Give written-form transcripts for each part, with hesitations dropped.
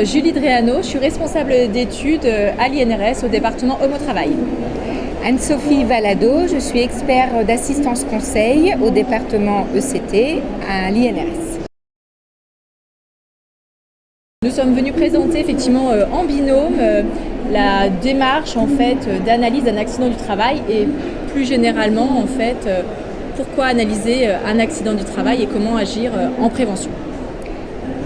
Julie Dréano, je suis responsable d'études à l'INRS au département Homme au Travail. Anne-Sophie Valado, je suis expert d'assistance conseil au département ECT à l'INRS. Nous sommes venus présenter effectivement en binôme la démarche d'analyse d'un accident du travail et plus généralement pourquoi analyser un accident du travail et comment agir en prévention.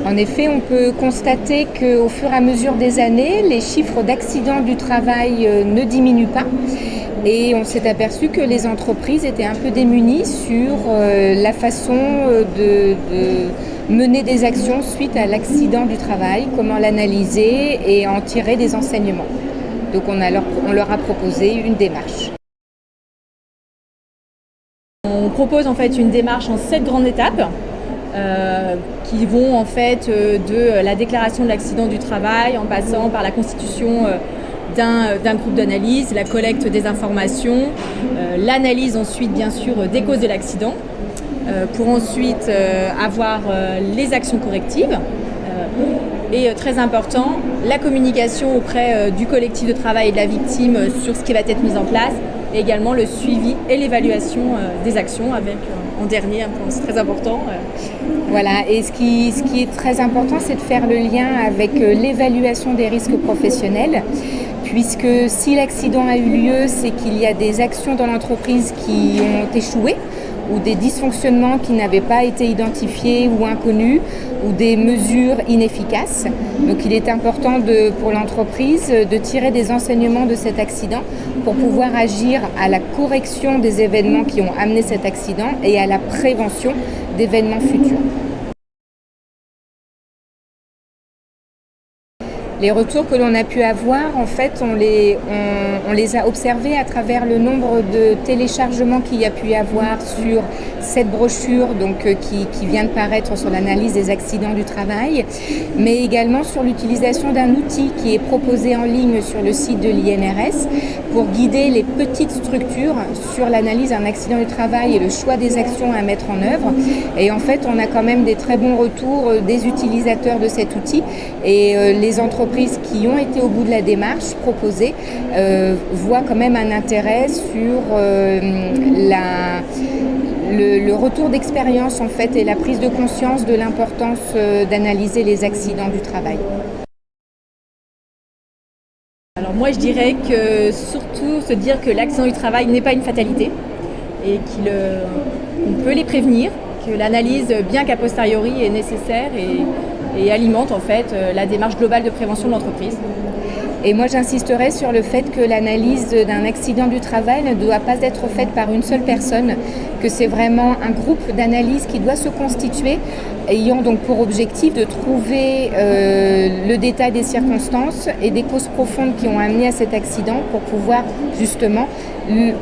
En effet, on peut constater qu'au fur et à mesure des années, les chiffres d'accidents du travail ne diminuent pas. Et on s'est aperçu que les entreprises étaient un peu démunies sur la façon de mener des actions suite à l'accident du travail, comment l'analyser et en tirer des enseignements. Donc on leur a proposé une démarche. On propose une démarche en 7 grandes étapes. Qui vont de la déclaration de l'accident du travail en passant par la constitution d'un groupe d'analyse, la collecte des informations, l'analyse ensuite bien sûr des causes de l'accident, pour ensuite avoir les actions correctives et très important, la communication auprès du collectif de travail et de la victime sur ce qui va être mis en place et également le suivi et l'évaluation des actions avec en dernier un point très important. Voilà, et ce qui est très important, c'est de faire le lien avec l'évaluation des risques professionnels, puisque si l'accident a eu lieu, c'est qu'il y a des actions dans l'entreprise qui ont échoué, ou des dysfonctionnements qui n'avaient pas été identifiés ou inconnus, ou des mesures inefficaces. Donc il est important pour l'entreprise de tirer des enseignements de cet accident pour pouvoir agir à la correction des événements qui ont amené cet accident et à la prévention d'événements futurs. Les retours que l'on a pu avoir, on les a observés à travers le nombre de téléchargements qu'il y a pu y avoir sur cette brochure qui vient de paraître sur l'analyse des accidents du travail, mais également sur l'utilisation d'un outil qui est proposé en ligne sur le site de l'INRS pour guider les petites structures sur l'analyse d'un accident du travail et le choix des actions à mettre en œuvre. Et on a quand même des très bons retours des utilisateurs de cet outil et les entreprises qui ont été au bout de la démarche proposée voient quand même un intérêt sur le retour d'expérience et la prise de conscience de l'importance d'analyser les accidents du travail. Alors moi je dirais que surtout se dire que l'accident du travail n'est pas une fatalité et qu'on peut les prévenir, que l'analyse bien qu'a posteriori est nécessaire et alimente la démarche globale de prévention de l'entreprise. Et moi j'insisterai sur le fait que l'analyse d'un accident du travail ne doit pas être faite par une seule personne, que c'est vraiment un groupe d'analyse qui doit se constituer, ayant donc pour objectif de trouver le détail des circonstances et des causes profondes qui ont amené à cet accident pour pouvoir justement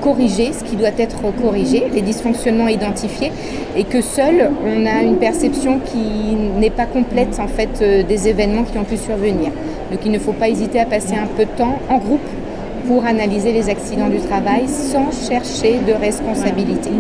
corriger ce qui doit être corrigé, les dysfonctionnements identifiés, et que seul on a une perception qui n'est pas complète des événements qui ont pu survenir. Donc il ne faut pas hésiter à passer un peu de temps en groupe pour analyser les accidents du travail sans chercher de responsabilité.